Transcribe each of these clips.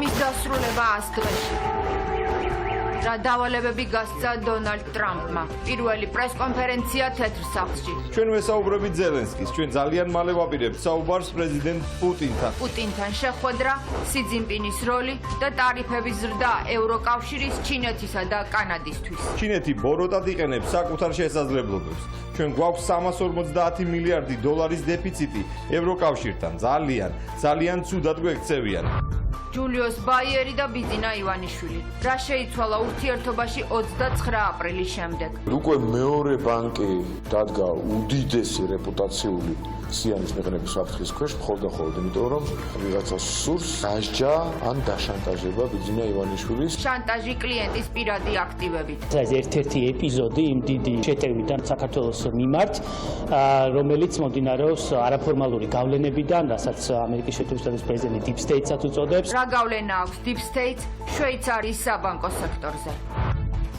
ომის დასრულება 100 დღეში. რა დავალებები გასცა დონალდ ტრამპმა. პირველი პრესკონფერენცია თეთრ სახლში. ჩვენ ვესაუბრებით ზელენსკის, ჩვენ ძალიან მალე ვაპირებთ საუბარს პრეზიდენტ პუტინთან. პუტინთან შეხვედრა, სი ძინპინის როლი და ტარიფების ზრდა ევროკავშირის, ჩინეთისა და კანადისთვის. ჩინეთი ბოროტად იყენებს საკუთარ შესაძლებლობებს. ჩვენ გვაქვს 350 მილიარდი დოლარის დეფიციტი ევროკავშირთან. ძალიან ცუდად გვექცევიან. ჯულიუს ბაიერი და ბიძინა ივანიშვილი. რა შეიცვალა ურთიერთობაში 29 აპრილის შემდეგ. უკვე მეორე ბანკი დადგა უდიდესი რეპუტაციული სიანის მიღების საფრთხის ქვეშ, მხოლოდ იმიტომ, რომ ვიღაცა სურს დასჯა ან დაშანტაჟება ბიძინა ივანიშვილის. შანტაჟი კლიენტის პირადი აქტივებით. ეს ერთ-ერთი ეპიზოდი იმ დიდი შეტევიდან საქართველოს მიმართ, რომელიც მომდინარეობს არაფორმალური გავლენებიდან, რასაც ამერიკის შეერთებული შტატების პრეზიდენტი Deep State-საც უწოდებს. რა გავლენა აქვს Deep State შვეიცარიის საბანკო სექტორზე?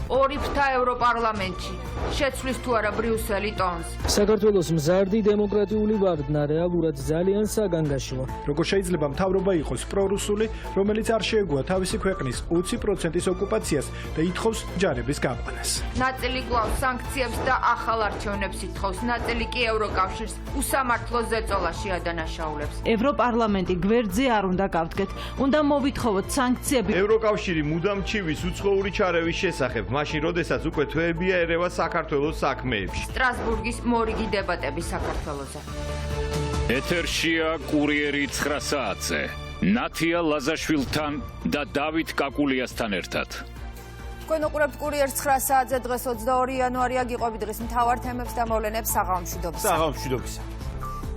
ორი ფრთა ევროპარლამენტში. შეცვლის თუ არა ბრიუსელი ტონს. საქართველოს მზარდი დემოკრატიული ვარდნა რეალურად ძალიან საგანგაშოა. როგორ შეიძლება მთავრობა იყოს პრორუსული, რომელიც არ შეეგუა თავისი ქვეყნის 20%-ის ოკუპაციას და ითხოვს ჯარების გაყვანას. ნაწილი კლავს სანქციებს და ახალ არჩევნებს ითხოვს, ნაწილი კი ევროკავშირს უსამართლო ზეწოლაში ადანაშაულებს. ევროპარლამენტი გვერდზე არ უნდა გავდგეთ. უნდა მოვითხოვოთ სანქციები. ევროკავშირი მუდამ ჩივის უცხოური ჩარევის შესახებ, მაშინ როდესაც უკვე თვეებია ერევა საქართველოს საქმეებში. სტრასბურგის მორიგი დებატები საქართველოზე. ეთერშია კურიერი 9 საათზე. ნათია ლაზაშვილთან და დავით კაკულიასთან ერთად. თქვენ უყურებთ კურიერს 9 საათზე. დღეს 22 იანვარია, გიყვებით დღის მთავარ თემებს და მოვლენებს საღამოშვიდობისა.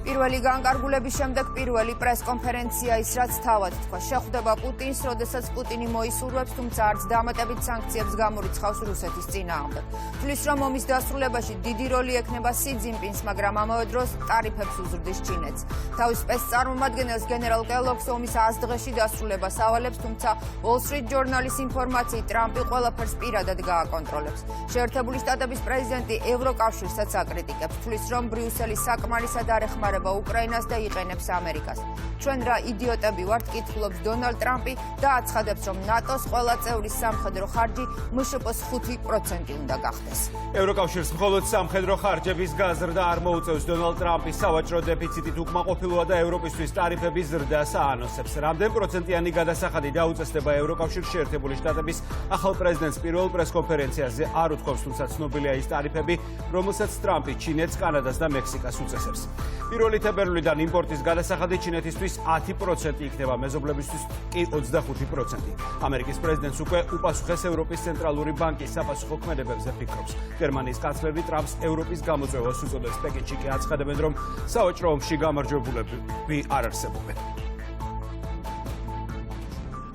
პირველი განკარგულების შემდეგ პირველი პრესკონფერენცია ის რაც თავად თქვა. შეხვდება პუტინს, როდესაც პუტინი მოისურვებს, თუმცა არც დამატებით სანქციებს გამორიცხავს რუსეთის წინააღმდეგ. თვლის, რომ ომის დასრულებაში დიდი როლი ექნება სი ძინპინს, მაგრამ ამავე დროს ტარიფებს უზრდის ჩინეთს. თავის სპეცწარმომადგენელს გენერალ კელოგს ომის 100 დღეში დასრულებას ავალებს, თუმცა Wall Street Journal-ის ინფორმაციით ტრამპი ყველაფერს პირადად გააკონტროლებს. შეერთებული შტატების პრეზიდენტი ევროკავშირსაც აკრიტიკებს, თვლის, რომ ბრიუსელი საკმარისად არ ეხმარება უკრაინას და იყენებს ამერიკას. ჩვენ რა იდიოტები ვართ, კითხულობს დონალდ ტრამპი და აცხადებს, რომ ნატოს ყველა წევრის სამხედრო ხარჯი მშპ-ს 5% უნდა გახდეს. ევროკავშირს მხოლოდ სამხედრო ხარჯების გაზრდა არ მოუწევს. დონალდ ტრამპი სავაჭრო დეფიციტით უკმაყოფილოა და ევროპისთვის ტარიფების ზრდას აანონსებს. რამდენ პროცენტიანი გადასახადი დაუწესდება ევროკავშირის შეერთებული შტატების ახალ პრეზიდენტს პირველ პრესკონფერენციაზე არ უთქვამს, თუმცა ცნობილია ის ტარიფები, რომელსაც ტრამპი ჩინეთს, კანადას და მექსიკას უწესებს. 1 თებერვლიდან იმპორტის გადასახადი ჩინეთისთვის 10% იქნება, მეზობლებისთვის კი 25%. ამერიკის პრეზიდენტს უკვე უპასუხეს ევროპის ცენტრალური ბანკის საპასუხო ქმედებებზე ფიქრობს. გერმანიის კანცლერი ტრამპს ევროპის გამოწვევას უწოდებს. პეკინში კი აცხადებენ, რომ სავაჭრო ომში გამარჯვებულები არ არსებობენ.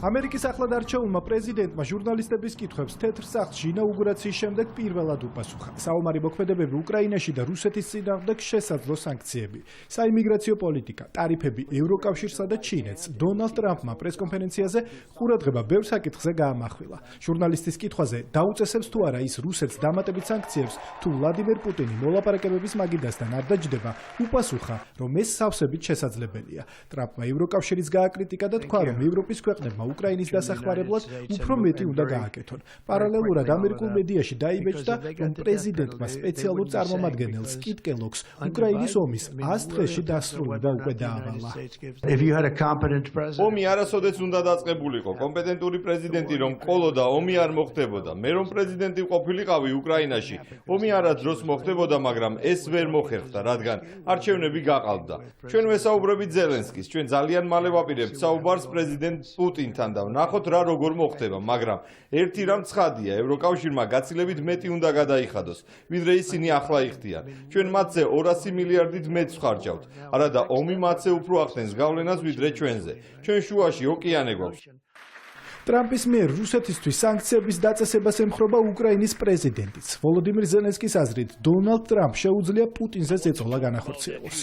ამერიკის ახლად არჩეულმა პრეზიდენტმა ჟურნალისტების კითხვებს თეთრ სახლში ინაუგურაციის შემდეგ პირველად უპასუხა. საომარი მოქმედებები უკრაინაში და რუსეთის წინააღმდეგ შესაძლო სანქციები, საიმიგრაციო პოლიტიკა, ტარიფები ევროკავშირსა და ჩინეთს. დონალდ ტრამპმა პრესკონფერენციაზე ყურადღება ბევრ საკითხზე გაამახვილა. ჟურნალისტის კითხვაზე დაუწესებს თუ არა ის რუსეთს დამატებით სანქციებს, თუ ვლადიმერ პუტინი მოლაპარაკებების მაგიდასთან არ დაჯდება, უპასუხა, რომ ეს სავსებით შესაძლებელია. ტრამპმა ევროკავშირის გააკრიტიკა და თქვა, რომ ევროპის ქვეყნებმა უკრაინის დასახმარებლად უფრო მეტი უნდა გააკეთონ. პარალელურად ამერიკულ მედიაში დაიბეჭდა, რომ პრეზიდენტმა სპეციალურ წარმომადგენელს კიტ კელოგს უკრაინის ომის 100 დღეში დასრულება უკვე დაავალა. ომი არასოდეს უნდა დაწყებულიყო. კომპეტენტური პრეზიდენტი რომ ყოლოდა, ომი არ მოხდებოდა. მე რომ პრეზიდენტი ყოფილიყავი უკრაინაში, ომი არადროს მოხდებოდა, მაგრამ ეს ვერ მოხერხდა, რადგან არჩევნები გაყალბდა. ჩვენ ვესაუბრებით ზელენსკის, ჩვენ ძალიან მალე ვაპირებთ საუბარს პრეზიდენტ პუტინთან და ვნახოთ რა როგორ მოხდება, მაგრამ ერთი რამ ცხადია, ევროკავშირმა გაცილებით მეტი უნდა გადაიხადოს, ვიდრე ისინი ახლა იხდიან. ჩვენ მათზე 200 მილიარდით მეტს ვხარჯავთ. არა და ომი მათზე უფრო ახდენს გავლენას ვიდრე ჩვენზე. ჩვენ შუაში ოკეანე გვაქვს. ტრამპის მიერ რუსეთისთვის სანქციების დაწესებას ემხრობა უკრაინის პრეზიდენტიც. ვოლოდიმირ ზელენსკის აზრით, დონალდ ტრამპს შეუძლია პუტინზე ზეწოლა განახორციელოს.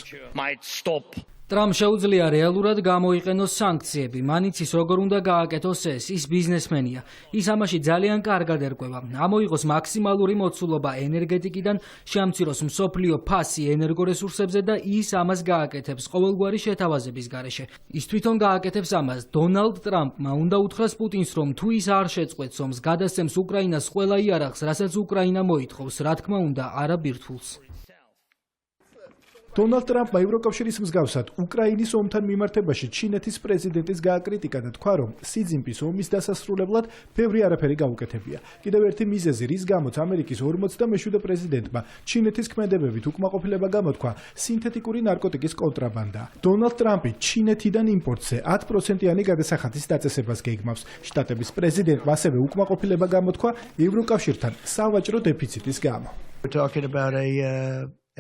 ტრამპ შეუძლია რეალურად გამოიყენოს სანქციები. მან იცის როგორ უნდა გააკეთოს ეს. ის ბიზნესმენია. ის ამაში ძალიან კარგად ერკვევა. ამოიღოს მაქსიმალური მოცულობა ენერგეტიკიდან, შეამციროს მსოფლიო ფასი ენერგორესურსებზე და ის ამას გააკეთებს ყოველგვარი შეთავაზების გარეშე. ის თვითონ გააკეთებს ამას. დონალდ ტრამპმა უნდა უთხრას პუტინს, რომ თუ ის არ შეწყვეტს ომს, გადასცემს უკრაინას ყველა იარაღს, რასაც უკრაინა მოითხოვს, რა თქმა უნდა, არა ბირთვულს. დონალდ ტრამპმა ევროკავშირის მსგავსად უკრაინის ომთან მიმართებაში ჩინეთის პრეზიდენტის გააკრიტიკა და თქვა, რომ სი ძინპინს ომის დასასრულებლად ბევრი არაფერი გაუკეთებია. კიდევ ერთი მიზეზი, რის გამოც ამერიკის 47 პრეზიდენტმა ჩინეთის ქმედებებით უკმაყოფილება გამოთქვა, სინთეთიკური ნარკოტიკის კონტრაბანდა. დონალდ ტრამპი ჩინეთიდან იმპორტზე 10%-იანი გადასახადის დაწესებას გეგმავს. შტატების პრეზიდენტმა ასევე უკმაყოფილება გამოთქვა ევროკავშირთან სავაჭრო დეფიციტის გამო.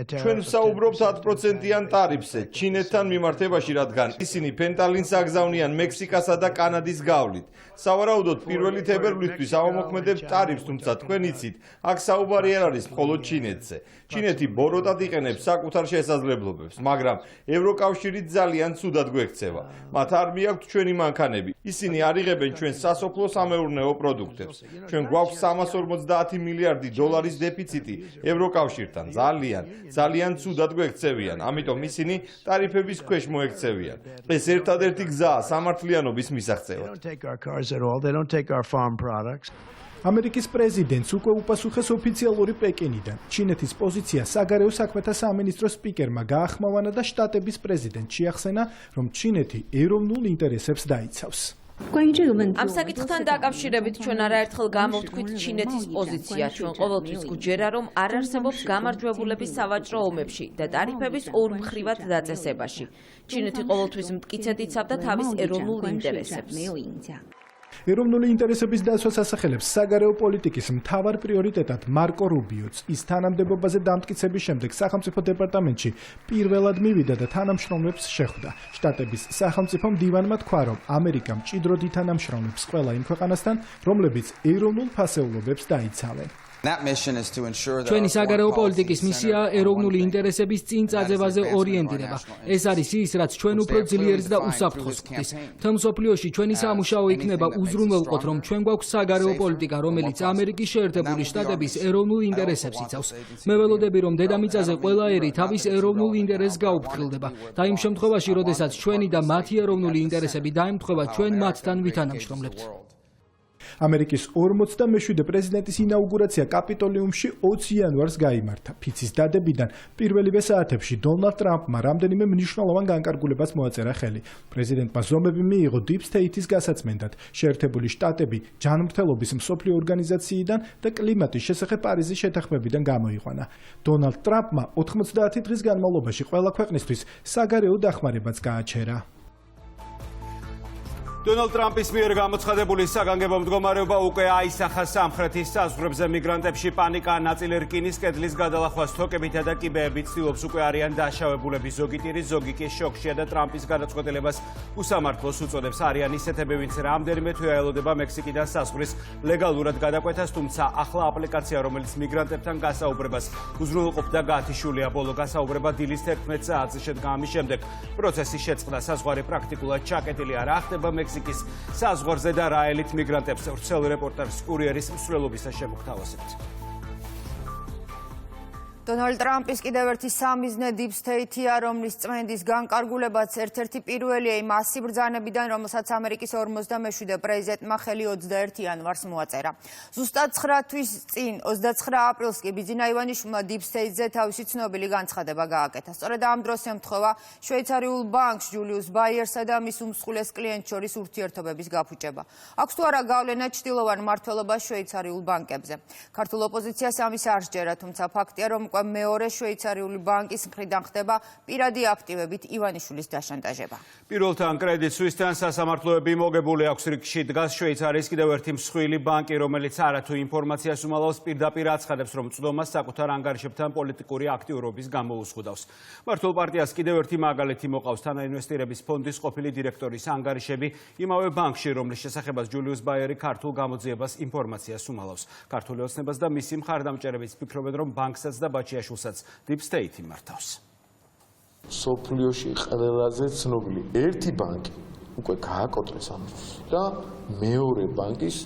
ჩვენ ვსაუბრობთ 10%-იან ტარიფზე ჩინეთთან მიმართებაში, რადგან ისინი ფენტალინს აგზავნიან მექსიკასა და კანადის გავლით. სავარაუდოდ პირველი თებერვლისთვის ავამოქმედებთ ტარიფს, თუმცა თქვენ იცით, აქ საუბარი არ არის მხოლოდ ჩინეთზე. ჩინეთი ბოროტად იყენებს საკუთარ შესაძლებლობებს, მაგრამ ევროკავშირი ძალიან ცუდად გვექცევა. მათ არ მიაქვთ ჩვენი მანქანები. ისინი არ იღებენ ჩვენ სასოფლო-სამეურნეო პროდუქტებს. ჩვენ გვაქვს 350 მილიარდი დოლარის დეფიციტი ევროკავშირთან. ძალიან ცუდად გვექცევიან, ამიტომ ისინი ტარიფების ქვეშ მოექცევიან. ეს ერთადერთი გზაა სამართლიანობის მისაღწევად. ამერიკის პრეზიდენტს უკვე უპასუხეს ოფიციალური პეკინიდან. ჩინეთის პოზიცია საგარეო საქმეთა სამინისტროს სპიკერმა გაახმოვანა და შტატების პრეზიდენტს შეახსენა, რომ ჩინეთი ეროვნულ ინტერესებს დაიცავს. ამ საკითხთან დაკავშირებით ჩვენ არაერთხელ გამოვთქვით ჩინეთის პოზიცია. ჩვენ ყოველთვის გვჯერა, რომ არ არსებობს გამარჯვებულების სავაჭრო ომებში და ტარიფების ორმხრივად დაწესებაში. ჩინეთი ყოველთვის მტკიცედ იცავდა თავის ეროვნულ ინტერესებს. ეროვნული ინტერესების დაცვას ასახელებს საგარეო პოლიტიკის მთავარ პრიორიტეტად მარკო რუბიოც. ის თანამდებობაზე დამტკიცების შემდეგ სახელმწიფო დეპარტამენტში პირველად მივიდა და თანამშრომლებს შეხვდა. შტატების სახელმწიფო მდივანმა თქვა, რომ ამერიკა მჭიდროდ ითანამშრომლებს ყველა იმ ქვეყანასთან, რომლებიც ეროვნულ ფასეულობებს დაიცავენ. ჩვენი საგარეო პოლიტიკის მისია ეროვნული ინტერესების წინ წაძევაზე ორიენტირება. ეს არის ის, რაც ჩვენ უფრო ძლიერს და უსაფრთხოს გვხდის. მთელ მსოფლიოში ჩვენი სამუშაო იქნება უზრუნველყოთ, რომ ჩვენ გვაქვს საგარეო პოლიტიკა, რომელიც ამერიკის შეერთებული შტატების ეროვნულ ინტერესებს იცავს. მე ველოდები, რომ დედამიწაზე ყველა ერი თავის ეროვნულ ინტერესს გაუფრთხილდება და იმ შემთხვევაში, როდესაც ჩვენი და მათი ეროვნული ინტერესები დაემთხვევა, ჩვენ მათთან ვითანამშრომლებთ. ამერიკის 47 პრეზიდენტის ინაუგურაცია კაპიტოლიუმში 20 იანვარს გაიმართა. ფიცის დადებიდან პირველივე საათებში დონალდ ტრამპმა რამდენიმე მნიშვნელოვან განკარგულებას მოაწერა ხელი. პრეზიდენტმა ზომები მიიღო Deep State-ის გასაცმენდად. შეერთებული შტატები ჯანმრთელობის მსოფლიო ორგანიზაციიდან და კლიმატის შესახებ პარიზის შეთანხმებიდან გამოიყვანა. დონალდ ტრამპმა 90 დღის განმავლობაში ყველა ქვეყნისთვის საგარეო დახმარებაც გააჩერა. დონალდ ტრამპის მიერ გამოცხადებული საგანგებო მდგომარეობა უკვე აისახა სამხრეთის საზღვრებზე. მიგრანტებში პანიკა, ნაწილი რკინის კედლის გადალახვას, თოკებითა და კიბეებით ცდილობს უკვე არიან დაშავებულები. ზოგი ტირის, ზოგი კი შოკშია და ტრამპის გადაწყვეტილებას უსამართლოს უწოდებს. არიან ისეთები, ვინც რამდენიმე თვე აელოდება მექსიკიდან საზღვრის ლეგალურად გადაკვეთას, თუმცა ახლა აპლიკაცია, რომელიც მიგრანტებთან გასაუბრებას უზრუნველყოფდა, გათიშულია. ბოლო გასაუბრება დილის 11 საათზე შედგა. ამის შემდეგ პროცესის შეწყდა. საზღვარი პრაქტიკულად ჩაკეტილი არა ხდება მექსიკის საზღვარზე და რაელით მიგრანტებს ვრცელ რეპორტაჟს კურიერის მსვლელობისა შემოგთავაზებთ. დონალდ ტრამპის კიდევ ერთი სამიზნე Deep State-ია, რომლის წმენდის განკარგულებაც ერთ-ერთი პირველია იმ ასი ბრძანებიდან, რომელსაც ამერიკის 47 პრეზიდენტმა ხელი 21 იანვარს მოაწერა. ზუსტად 9 თვის წინ 29 აპრილს კი ბიძინა ივანიშვილმა Deep State-ზე თავისი ცნობილი განცხადება გააკეთა. სწორედ ამ დროს ემთხვევა შვეიცარიულ ბანკს ჯულიუს ბაიერსა და მის უმსხვილეს კლიენტს შორის ურთიერთობების გაფუჭება. აქვს თუ არა გავლენა ჩრდილოვან მმართველობას შვეიცარიულ ბანკებზე. ქართულ ოპოზიციას ამის არ სჯერა, თუმცა ფაქტია, რომ მეორე შვეიცარიული ბანკის მხრიდან ხდება პირადი აქტივებით ივანიშვილის დაშანტაჟება. პირველთან კრედიტ სუისთან სასამართლოები მოგებული აქვს. რიგში დგას შვეიცარიის კიდევ ერთი მსხვილი ბანკი, რომელიც არათუ ინფორმაციას უმალავს, პირდაპირ აცხადებს, რომ წვდომას საკუთარ ანგარიშებთან პოლიტიკური აქტიურობის გამო უზღუდავს. მართლ პარტიას კიდევ ერთი მაგალითი მოყავს. თანაინვესტირების ფონდის ყოფილი დირექტორის ანგარიშები იმავე ბანკში, რომლის შესახებაც ჯულიუს ბაიერი ქართულ გამოძიებას ინფორმაციას უმალავს. ქართული ოცნებას და მისი მხარდამჭერებიც ფიქრობენ, რომ ბანკსაც და ბაჩიაშვილსაც Deep State მართავს. სოფლიოში ყველაზე ცნობილი ერთი ბანკი უკვე გააკოტრეს ამისთვის და მეორე ბანკის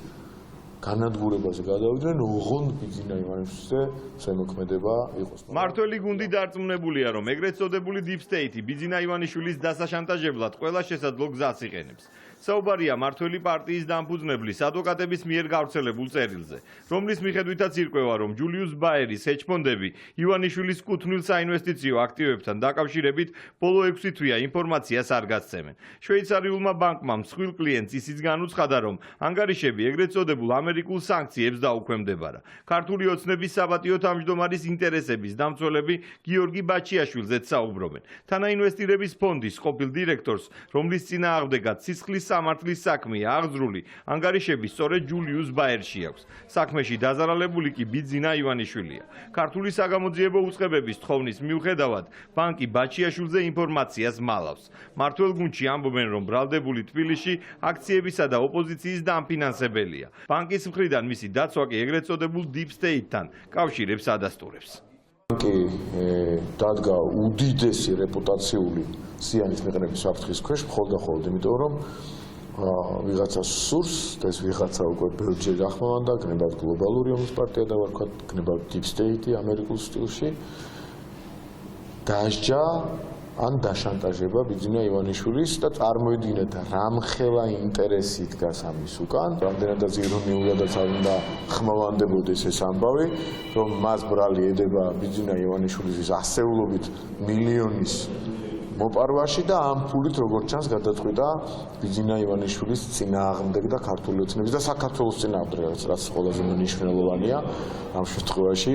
განადგურებაზე გადავიდნენ, ოღონდ ბიძინა ივანიშვილზე ზემოქმედება იყოს. მართველი გუნდი დარწმუნებულია, რომ ეგრეთ წოდებული Deep State ბიძინა ივანიშვილის დასაშანტაჟებლად ყველა შესაძლო გზას იყენებს. საუბარია მართველი პარტიის დამფუძნებლის ადვოკატების მიერ გავრცელებულ წერილზე, რომლის მიხედვითაც ირკვევა, რომ ჯულიუს ბაერის ჰეჯფონდები ივანიშვილის კუთვნილ საინვესტიციო აქტივებთან დაკავშირებით ბოლო 6 თვეა ინფორმაციას არ გასცემენ. შვეიცარიულმა ბანკმა მსხვილ კლიენტს ისიც განუცხადა, რომ ანგარიშები ეგრეთ წოდებულ ამერიკულ სანქციებს დაუქვემდებარა. ქართული ოცნების საპატიო თავმჯდომარის ინტერესების დამცველები გიორგი ბაჩიაშვილზეც საუბრობენ. თანაინვესტირების ფონდის ყოფილ დირექტორს, რომლის წინააღმდეგაც სისხლის სამართლის საქმეა აღძრული, ანგარიშები სწორედ ჯულიუს ბაერში აქვს. საქმეში დაზარალებული კი ბიძინა ივანიშვილია. ქართული საგამოძიებო უწყებების თხოვნის მიუხედავად, ბანკი ბაჩიაშვილზე ინფორმაციას მალავს. მართველ გუნდში ამბობენ, რომ ბრალდებული თბილისში აქციებისა და ოპოზიციის დამფინანსებელია. ბანკის მხრიდან მისი დაცვა კი ეგრეთ წოდებულ Deep State-თან კავშირებს ადასტურებს. ბანკი დადგა უდიდესი რეპუტაციული სიანის მიყენების საფრთხის ქვეშ მხოლოდ, იმიტომ რომ ვიღაცას სურს და ეს ვიღაცა უკვე ბევრჯერ ახმოვანდა, გნებავთ გლობალური ომის პარტია და ვარქვათ, გნებავთ Deep State ამერიკულ სტილში. დასჯა ან დაშანტაჟება ბიძინა ივანიშვილის და წარმოედგინეთ რამხელა ინტერესი დგას ამის უკან. რამდენადაც ირონიულადაც არ უნდა ხმოვანდებოდეს ეს ამბავი, რომ მას ბრალი ედება ბიძინა ივანიშვილის ასეულობით მილიონის მოპარვაში და ამ ფულით როგორც ჩანს გადაწყვიტა ბიძინა ივანიშვილის წინააღმდეგ და ქართული ოცნების და საქართველოს წინააღმდეგ, რაც ყველაზე მნიშვნელოვანია ამ შემთხვევაში.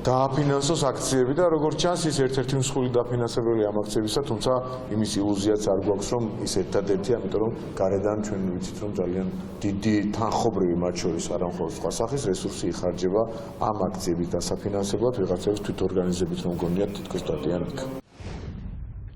დააფინანსოს აქციები და როგორც ჩანს ის ერთ-ერთი მსხვილი დაფინანსებელი ამ აქციებისა, თუმცა იმის ილუზიაც არ გვაქვს, რომ ის ერთადერთია, იმიტომ რომ გარედან ჩვენ ვიცით, რომ ძალიან დიდი თანხობრივი მათ შორის არა მხოლოდ სხვა სახის რესურსი იხარჯება ამ აქციების დასაფინანსებლად, ვიღაცების თვითორგანიზებით რომ გონიათ თითქოს დადიანად.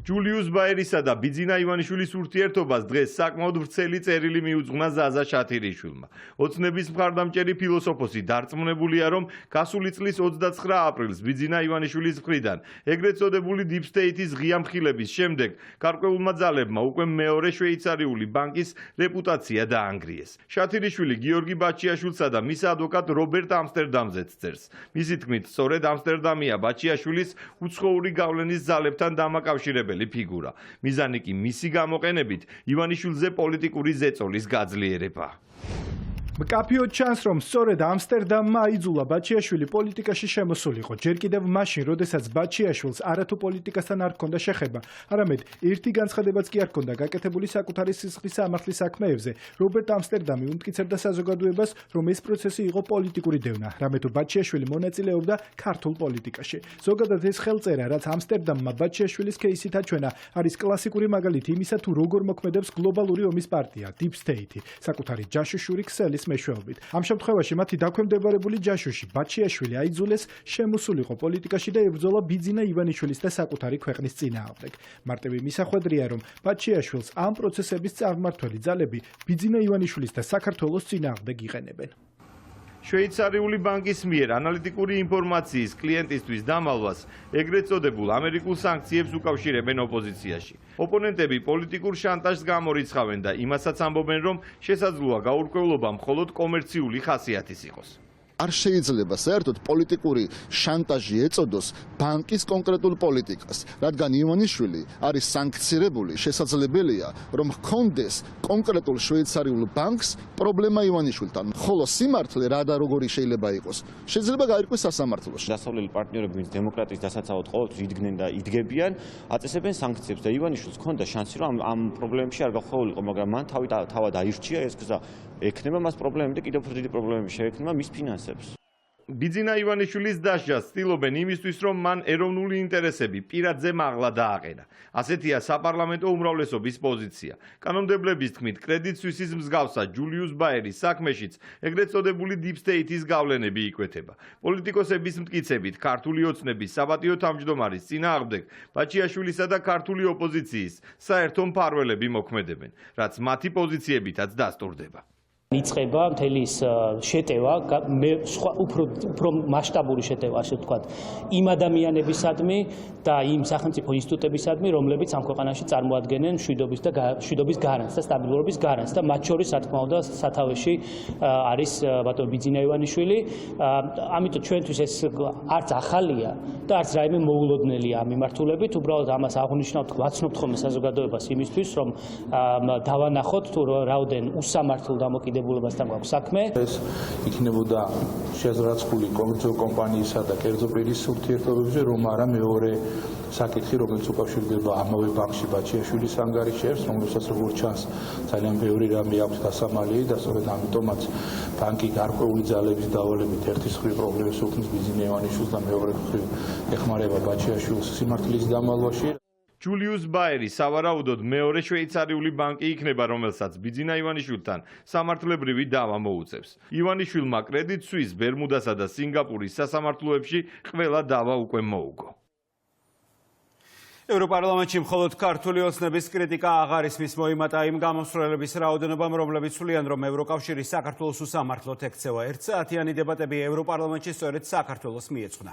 ჯულიუს ბაერისა და ბიძინა ივანიშვილის ურთიერთობას დღეს საკმაოდ ვრცელი წერილი მიუძღვნა ზაზა შათირიშვილმა. ოცნების მხარდამჭერი ფილოსოფოსი დარწმუნებულია, რომ გასული წლის 29 აპრილს ბიძინა ივანიშვილის მხრიდან ეგრეთ წოდებული Deep State-ის ღია მხილების შემდეგ გარკვეულმა ძალებმა უკვე მეორე შვეიცარიული ბანკის რეპუტაცია დაანგრიეს. შათირიშვილი გიორგი ბაჩიაშვილსა და მის ადვოკატ რობერტ ამსტერდამზეც წერს. მისი თქმით, სწორედ ამსტერდამია ბაჩიაშვილის უცხოური გავლენის ძალებთან დამაკავშირებელი ფიგურა. მიზანი კი მისი გამოყენებით ივანიშვილზე პოლიტიკური ზეწოლის გაძლიერება. მკაფიოდ ჩანს, რომ სწორედ ამსტერდამმა აიძულა ბაჩიაშვილი პოლიტიკაში შემოსულიყო. ჯერ კიდევ მაშინ, როდესაც ბაჩიაშვილს არათუ პოლიტიკასთან არ ჰქონდა შეხება, არამედ ერთი განცხადებაც კი არ ჰქონდა გაკეთებული საკუთარი სისხლის სამართლის საქმეებზე. რობერტ ამსტერდამი უმტკიცებდა საზოგადოებას, რომ ეს პროცესი იყო პოლიტიკური დევნა, რამე თუ ბაჩიაშვილი მონაწილეობდა ქართულ პოლიტიკაში. ზოგადად ეს ხელწერა, რაც ამსტერდამმა ბაჩიაშვილის кейსით აჩვენა, არის კლასიკური მაგალითი იმისა, თუ როგორ მოქმედებს გლობალური ომის პარტია Deep State, საკუთარი ჯაშუშური ქსელის მეშვეობით. ამ შემთხვევაში მათი დაქვემდებარებული ჯაშუში ბაჩიაშვილი აიძულეს შემოსულიყო პოლიტიკაში და ებრძოლა ბიძინა ივანიშვილის და საკუთარი ქვეყნის წინააღმდეგ. მარტივი მისახვედრია, რომ ბაჩიაშვილს ამ პროცესების წარმმართველი ძალები ბიძინა ივანიშვილის და საქართველოს წინააღმდეგ იყენებენ. შვეიცარიული ბანკის მიერ ანალიტიკური ინფორმაციის კლიენტისთვის დამალვას ეგრეთ წოდებულ ამერიკულ სანქციებს უკავშირებენ ოპოზიციაში. ოპონენტები პოლიტიკურ შანტაჟს გამორიცხავენ და იმასაც ამბობენ, რომ შესაძლოა გაურკვევლობა მხოლოდ კომერციული ხასიათის იყოს. არ შეიძლება საერთოდ პოლიტიკური შანტაჟი ეწოდოს ბანკის კონკრეტულ პოლიტიკას, რადგან ივანიშვილი არის სანქცირებული, შესაძლებელია, რომ ჰქონდეს კონკრეტულ შვეიცარიულ ბანკს პრობლემა ივანიშვილთან, ხოლო სიმართლე რა და როგორი შეიძლება იყოს, შეიძლება გაირკვეს სასამართლოში. დასავლელი პარტნიორები, ვინც დემოკრატიის დასაცავად ყოველთვის იდგნენ და იდგებიან, აწესებენ სანქციებს და ივანიშვილს ჰქონდა შანსი, რომ ამ პრობლემებში არ გახვეულიყო, მაგრამ მან თავად აირჩია ეს გზა, ექნება მას პრობლემები და კიდევ უფრო დიდი პრობლემები შეექმნა მის ფინანსებს. ბიძინა ივანიშვილის დასჯას ცდილობენ იმისთვის, რომ მან ეროვნული ინტერესები პირადზე მაღლა დააყენა. ასეთია საპარლამენტო უმრავლესობის პოზიცია. კანონმდებლების თქმით, კრედიტ სვისის მსგავსად ჯულიუს ბაერის საქმეშიც ეგრეთ წოდებული Deep State-ის გავლენები იკვეთება. პოლიტიკოსების მტკიცებით, ქართული ოცნების საპატიო თავმჯდომარის წინააღმდეგ ბაჩიაშვილისა და ქართული ოპოზიციის საერთო მფარველები მოქმედებენ, რაც მათი პოზიციებითაც დასტურდება. იწყება მთელი ის შეტევა, უფრო მასშტაბური შეტევა, ასე ვთქვათ, იმ ადამიანებისადმი და იმ სახელმწიფო ინსტიტუტებისადმი, რომლებიც ამ ქვეყანაში წარმოადგენენ მშვიდობის გარანტს და სტაბილურობის გარანტს და მათ შორის, რა თქმა უნდა, სათავეში არის ბატონო ბიძინა ივანიშვილი. ამიტომ ჩვენთვის ეს არც ახალია და არც რაიმე მოულოდნელია ამ მიმართულებით, უბრალოდ ამას აღვნიშნავთ, ვაცნობთ ხოლმე საზოგადოებას იმისთვის, რომ დავანახოთ თუ რაოდენ უსამართლო დამოკიდებულებასთან გვაქვს საქმე. ეს იქნებოდა შეზღუდული კომერციული კომპანიისა და კერძო პირის ურთიერთობებზე, რომ არა მეორე საკითხი, რომელიც უკავშირდება ამავე ბანკში ბაჩიაშვილის ანგარიშებს, რომელსაც როგორც ჩანს, ძალიან ბევრი რამე აქვს დასამალი და სწორედ ამიტომაც ბანკი გარკვეული ძალების დავალებით ერთის მხრივ პრობლემებს უქმნის ბიძინა ივანიშვილს და მეორე მხრივ ეხმარება ბაჩიაშვილს სიმართლის დამალვაში. ჯულიუს ბაერი სავარაუდოდ მეორე შვეიცარიული ბანკი იქნება, რომელსაც ბიძინა ივანიშვილთან სამართლებრივი დავა მოუწევს. ივანიშვილმა კრედიტ სუის, ბერმუდასა და სინგაპურის სასამართლოებში ყველა დავა უკვე მოუგო. ევროპარლამენტში მხოლოდ ქართული ოცნების კრიტიკა აღარ ისმის მოიმატა იმ გამოსვლელების რაოდენობამ, რომლებიც სულიან, რომ ევროკავშირი საქართველოს უსამართლოდ ექცევა. 1 საათიანი დებატები ევროპარლამენტში სწორედ საქართველოს მიეძღვნა.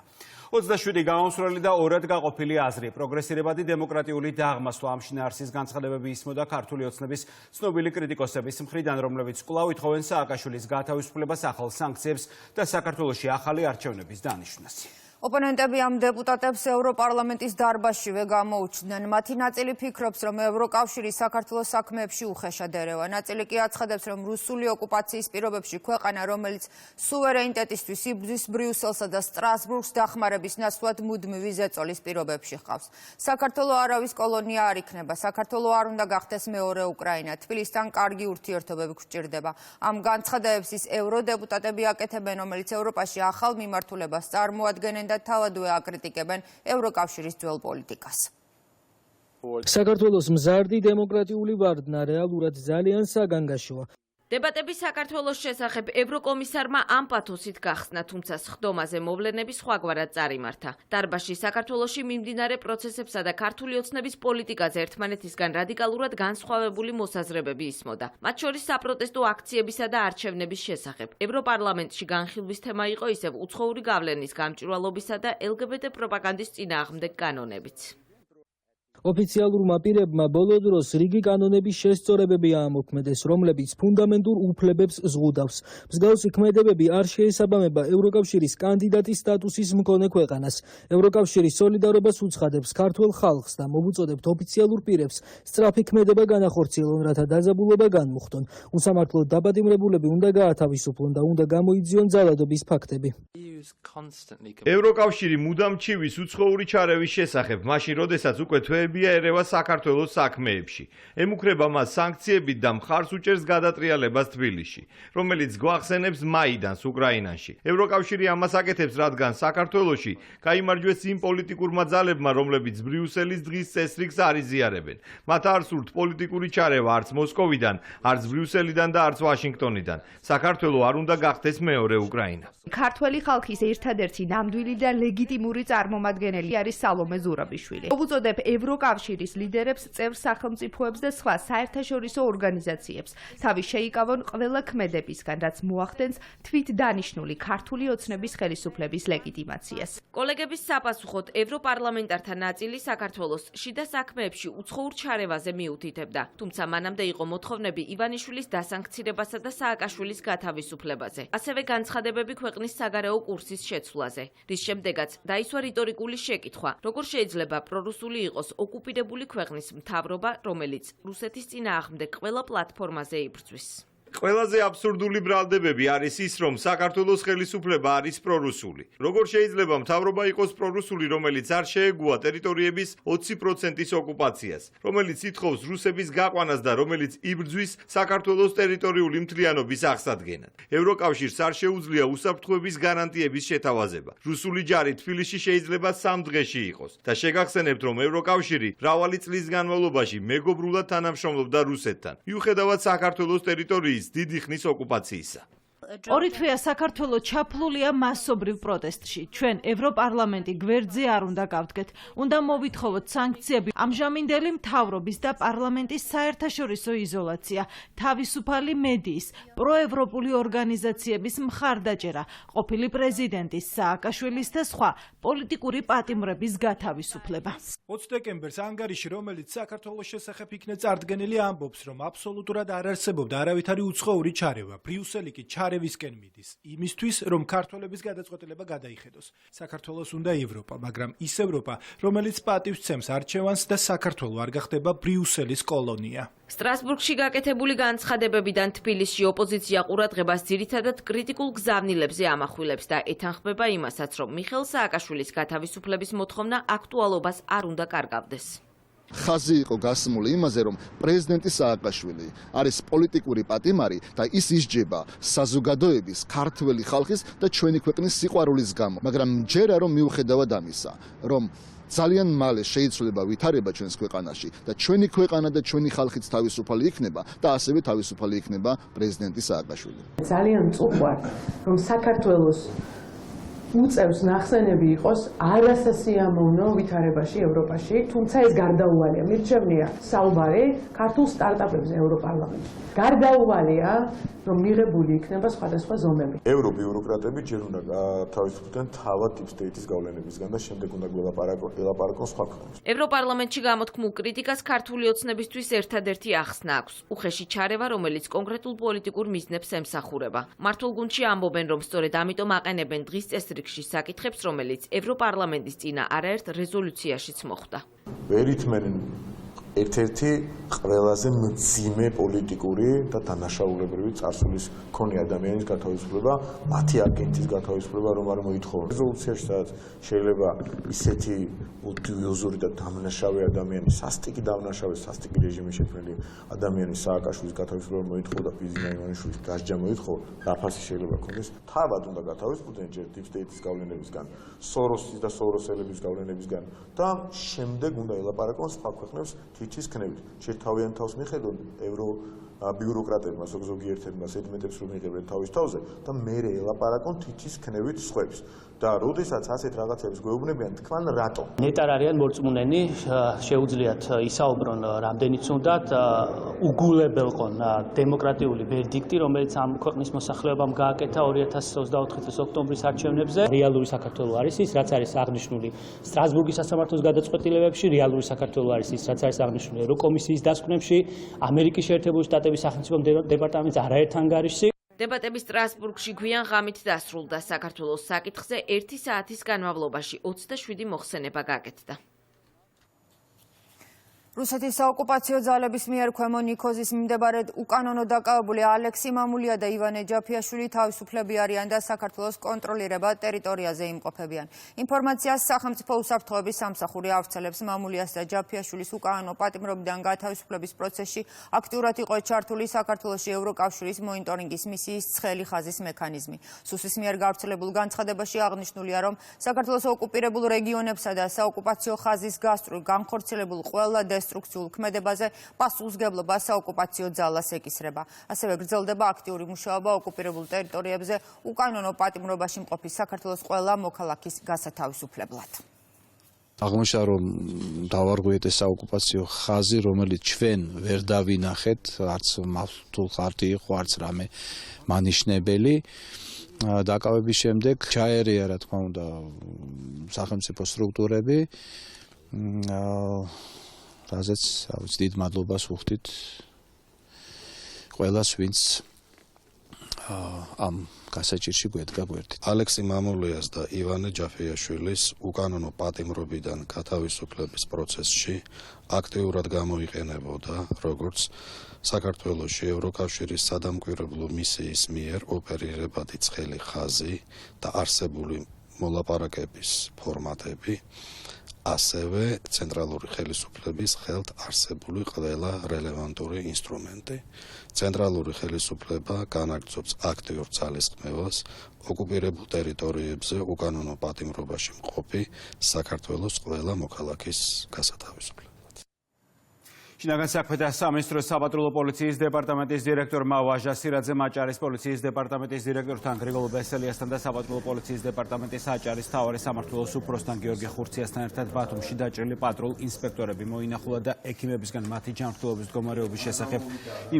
27 გამოსვლელი და 2-ად გაყოფილი აზრი. პროგრესირებადი დემოკრატიული დაღმასვლა ამ შინაარსის განცხადებები ისმოდა ქართული ოცნების ცნობილი კრიტიკოსების მხრიდან, რომლებიც კვლავ ითხოვენ სააკაშვილის გათავისუფლებას, ახალ სანქციებს და საქართველოში ახალი არჩევნების დანიშვნას. ოპონენტები ამ დეპუტატებს ევროპარლამენტის დარბაზშივე გამოუჩნდნენ. მათი ნაწილი ფიქრობს, რომ ევროკავშირი საქართველოს საქმეებში უხეშად ერევა. ნაწილი კი აცხადებს, რომ რუსული ოკუპაციის პირობებში ქვეყანა, რომელიც სუვერენიტეტისთვის იბრძვის ბრიუსელსა და სტრასბურგს დახმარების ნაცვლად მუდმივი ზეწოლის პირობებში ჰყავს. საქართველო არავის კოლონია არ იქნება. საქართველო არ უნდა გახდეს მეორე უკრაინა. თბილისთან კარგი ურთიერთობები გვჭირდება. ამ განცხადებებს ის ევროდეპუტატები აკეთებენ, რომელიც ევროპაში ახალ მიმართულებას წარმოადგენენ და თავადვე აკრიტიკებენ ევროკავშირის ძველ პოლიტიკას. საქართველოს მზარდი დემოკრატიული ვარდნა რეალურად ძალიან საგანგაშოა. დებატები საქართველოს შესახებ ევროკომისარმა ამ პათოსით გახსნა, თუმცა სხდომაზე მოვლენები სხვაგვარად წარიმართა. დარბაზში საქართველოში მიმდინარე პროცესებსა და ქართული ოცნების პოლიტიკაზე ერთმანეთისგან რადიკალურად განსხვავებული მოსაზრებები ისმოდა. მათ შორის საპროტესტო აქციებისა და არჩევნების შესახებ. ევროპარლამენტში განხილვის თემა იყო ისევ უცხოური გავლენის გამჭვირვალობისა და LGBT პროპაგანდის წინააღმდეგ კანონებიც. ოფიციალურმა პირებმა ბოლო დროს რიგი კანონების შესწორებები აამოქმედეს, რომლებიც ფუნდამენტურ უფლებებს ზღუდავს. მსგავსი ქმედებები არ შეესაბამება ევროკავშირის კანდიდატის სტატუსის მქონე ქვეყანას. ევროკავშირი სოლიდარობას უცხადებს ქართულ ხალხს და მოვუწოდებთ ოფიციალურ პირებს სწრაფი ქმედება განახორციელონ, რათა დაძაბულობა განმუხტონ. უსამართლოდ დაპატიმრებულები უნდა გაათავისუფლონ და უნდა გამოიძიონ ძალადობის ფაქტები. ევროკავშირი მუდამ ჩივის უცხოური ჩარევის შესახებ, მაშინ როდესაც უკვე თვეებია ერევა საქართველოს საქმეებში. ემუქრება მას სანქციებით და მხარს უჭერს გადატრიალებას თბილისში, რომელიც გვახსენებს მაიდანს უკრაინაში. ევროკავშირი ამას აკეთებს, რადგან საქართველოში გაიმარჯვეს იმ პოლიტიკურმა ძალებმა, რომლებიც ბრიუსელის დღის წესრიგს არ იზიარებენ. მათ არ სურთ პოლიტიკური ჩარევა არც მოსკოვიდან, არც ბრიუსელიდან და არც ვაშინგტონიდან. საქართველო არ უნდა გახდეს მეორე უკრაინა. ქართველი ხალხის ერთადერთი ნამდვილი და ლეგიტიმური წარმომადგენელი არის სალომე ზურაბიშვილი. მოვუწოდებ ევროკავშირის ლიდერებს, წევრ სახელმწიფოებს და სხვა საერთაშორისო ორგანიზაციებს თავი შეიკავონ ყველა ქმედებისგან, რაც მოახდენს თვითდანიშნული ქართული ოცნების ხელისუფლების ლეგიტიმაციას. კოლეგების საპასუხოდ ევროპარლამენტართა ნაწილი საქართველოს შიდა საქმეებში უცხოურ ჩარევაზე მიუთითებდა, თუმცა მანამდე იყო მოთხოვნები ივანიშვილის დასანქცირებასა და სააკაშვილის გათავისუფლებაზე. ასევე განცხადებები ქვეყნის საგარეო კურსის შეცვლაზე, რის შემდეგაც დაისვა რიტორიკული შეკითხვა, როგორ შეიძლება პრორუსული იყოს ოკუპირებული ქვეყნის მთავრობა, რომელიც რუსეთის წინააღმდეგ ყველა პლატფორმაზე იბრძვის. ყველაზე აბსურდული ბრალდებები არის ის, რომ საქართველოს ხელისუფლება არის პრორუსული. როგორ შეიძლება მთავრობა იყოს პრორუსული, რომელიც არ შეეგუა ტერიტორიების 20%-ის ოკუპაციას, რომელიც ითხოვს რუსების გაყვანას და რომელიც იბრძვის საქართველოს ტერიტორიული მთლიანობის აღსადგენად. ევროკავშირს არ შეუძლია უსაფრთხოების გარანტიების შეთავაზება. რუსული ჯარი თბილისში შეიძლება 3 დღეში იყოს და შეგახსენებთ, რომ ევროკავშირი მრავალი წლის განმავლობაში მეგობრულად თანამშრომლობდა რუსეთთან, მიუხედავად საქართველოს ტერიტორიის დიდი ხნის ოკუპაციისა. ორი თვეა საქართველოს ჩაფლულია მასობრივ პროტესტში. ჩვენ ევროპარლამენტი გვერდზე არ უნდა გავდგეთ. უნდა მოვითხოვოთ სანქციები, ამჟამინდელი მთავრობის და პარლამენტის საერთაშორისო იზოლაცია, თავისუფალი მედიის, პროევროპული ორგანიზაციების მხარდაჭერა, ყოფილი პრეზიდენტის სააკაშვილის და სხვა პოლიტიკური პატიმრების გათავისუფლება. 20 დეკემბერს ანგარიში, რომელიც საქართველოს შესახებ იქნა წარდგენილი, ამბობს, რომ აბსოლუტურად არ არსებობდა არავითარი უცხოური ჩარევა. ბრიუსელი კი ჩარევისკენ მიდის, იმისთვის, რომ ქართველების გადაწყვეტილება გადაიხედოს. საქართველოს უნდა ევროპა, მაგრამ ის ევროპა, რომელიც პატივს ცემს არჩევანს და საქართველო არ გახდება ბრიუსელის კოლონია. სტრასბურგში გაკეთებული განცხადებებიდან თბილისში ოპოზიცია ყურადღებას ძირითადად კრიტიკულ გზავნილებზე ამახვილებს და ეთანხმება იმასაც, რომ მიხეილ სააკაშვილის გათავისუფლების მოთხოვნა აქტუალობას არ უნდა კარგავდეს. ხაზი იყო გასმული იმაზე, რომ პრეზიდენტი სააკაშვილი არის პოლიტიკური პატიმარი და ის ისჯება საზოგადოების, ქართველი ხალხის და ჩვენი ქვეყნის სიყვარულის გამო. მაგრამ მჯერა რომ მიუხედავად ამისა, რომ ძალიან მალე შეიცვლება ვითარება ჩვენს ქვეყანაში და ჩვენი ქვეყანა და ჩვენი ხალხიც თავისუფალი იქნება და ასევე თავისუფალი იქნება პრეზიდენტი სააკაშვილი. ძალიან მწუხვარ, რომ საქართველოს უწევს ნახსენები იყოს არასასიამოვნო ვითარებაში ევროპაში, თუმცა ეს გარდაუვალია. მირჩევნია საუბარი ქართულ სტარტაპებზე ევროპარლამენტში. გარდაუვალია, რომ მიღებული იქნება სხვადასხვა ზომები. ევრობიუროკრატები ჯერ უნდა თავისუფლდნენ თავად deep state-ის გავლენებისგან და შემდეგ უნდა ელაპარაკონ სხვა ქვეყნებს. ევროპარლამენტში გამოთქმულ კრიტიკას ქართული ოცნებისთვის ერთადერთი ახსნა აქვს. უხეში ჩარევა, რომელიც კონკრეტულ პოლიტიკურ მიზნებს ემსახურება. მართულ გუნდში ამბობენ, რომ სწორედ ამიტომ აყენებენ დღის წესრიგში საკითხებს, რომელიც ევროპარლამენტის წინა არაერთ რეზოლუციაშიც მოხვდა. ვერ ითმენენ ერთ-ერთი ყველაზე მძიმე პოლიტიკური და დანაშაულებრივი წარსულის მქონე ადამიანის გათავისუფლება, მათი აგენტის გათავისუფლება, რომ არ მოითხოვონ. რეზოლუციაში სადაც შეიძლება ისეთი ოდიოზური და დამნაშავე ადამიანი, სასტიკი დამნაშავე, სასტიკი რეჟიმის შექმნილი ადამიანის სააკაშვილის გათავისუფლება მოითხოვდა, ბიზნა ივანიშვილის დასჯა მოითხოვდა, დაფასი შეიძლება ქონდეს. თავად უნდა გათავისუფლდნენ ჯერ deep state-ის გავლენებისგან, სოროსის და სოროსელების გავლენებისგან და შემდეგ უნდა ელაპარაკონ სხვა ქვეყნებს თითის ქნევით. ჯერ თავიანთ თავს მიხედონ ევრობიუროკრატებმა, ზოგიერთებმა სედიმეტებს რომ მიიღებენ თავის თავზე და მერე ელაპარაკონ თითის ქნევით სხვებს. და როდესაც ასეთ რაღაცებს გვეუბნებიან, თქვენ რატომ? ნეტარ არიან მორწმუნენი, შეუძლიათ ისაუბრონ რამდენიც უნდათ, უგულებელყონ დემოკრატიული ვერდიქტი, რომელიც ამ ქვეყნის მოსახლეობამ გააკეთა 2024 წლის ოქტომბრის არჩევნებზე. რეალური საქართველო არის ის, რაც არის აღნიშნული სტრასბურგის სასამართლოს გადაწყვეტილებებში, რეალური საქართველო არის ის, რაც არის აღნიშნული ევროკომისიის დასკვნებში, ამერიკის შეერთებული შტატების სახელმწიფო დეპარტამენტის არაერთ ანგარიშში. დებატები სტრასბურგში გვიან ღამით დასრულდა. საქართველოს საკითხზე 1 საათის განმავლობაში 27 მოხსენება გაკეთდა. რუსეთის საოკუპაციო ძალების მიერ ქვემო ნიქოზის მიმდებარედ უკანონო დაკავებული ალექსი მამულია და ივანე ჯაფიაშვილი თავისუფლები არიან და საქართველოს კონტროლირებად ტერიტორიაზე იმყოფებიან. ინფორმაციას სახელმწიფო უსაფრთხოების სამსახური ავრცელებს. მამულიას და ჯაფიაშვილის უკანონო პატიმრობიდან გათავისუფლების პროცესში აქტიურად იყო ჩართული საქართველოში ევროკავშირის მონიტორინგის მისიის ცხელი ხაზის მექანიზმი. სუსის მიერ გავრცელებულ განცხადებაში აღნიშნულია, რომ საქართველოს ოკუპირებულ რეგიონებსა და საოკუპაციო ხაზის გასწვრივ განხორციელებულ ყველა დესტრუქციულ ქმედებაზე პასუხისმგებლობა საოკუპაციო ძალას ეკისრება. ასევე გრძელდება აქტიური მუშაობა ოკუპირებულ ტერიტორიებზე უკანონო პატიმრობაში მყოფი საქართველოს ყველა მოქალაქის გასათავისუფლებლად. აღმოჩნდა, რომ დავარღვიეთ ეს საოკუპაციო ხაზი, რომელიც ჩვენ ვერ დავინახეთ, არც მართულ ხარტი იყო, არც რამე მანიშნებელი. დაკავების შემდეგ ჩაერია, რა თქმა უნდა, სახელმწიფო სტრუქტურები. რაზეც დიდ მადლობას ვუხდით ყველას, ვინც ამ გასაჭირში გვედგა გვერდით. ალექსი მამულიას და ივანე ჯაფიაშვილის უკანონო პატიმრობიდან გათავისუფლების პროცესში აქტიურად გამოიყენებოდა როგორც საქართველოში ევროკავშირის სადამკვირვებლო მისიის მიერ ოპერირებადი ცხელი ხაზი და არსებული მოლაპარაკების ფორმატები, ასევე ცენტრალური ხელისუფლების ხელთ არსებული ყველა რელევანტური ინსტრუმენტი. ცენტრალური ხელისუფლება განაგრძობს აქტიურ ძალისხმევას ოკუპირებულ ტერიტორიებზე უკანონო პატიმრობაში მყოფი საქართველოს ყველა მოქალაქის გასათავისუფლებლად. შინაგან საქმეთა სამინისტროს საპატრულო პოლიციის დეპარტამენტის დირექტორმა ვაჟა სირაძე მაჭარის პოლიციის დეპარტამენტის დირექტორთან გრიგოლ ბესელიასთან და საპატრულო პოლიციის დეპარტამენტის აჭარის მთავარი სამმართველოს უფროსთან გიორგი ხურციასთან ერთად ბათუმში დაჭრილი პატრულ ინსპექტორები მოინახულა და ექიმებისგან მათი ჯანმრთელობის მდგომარეობის შესახებ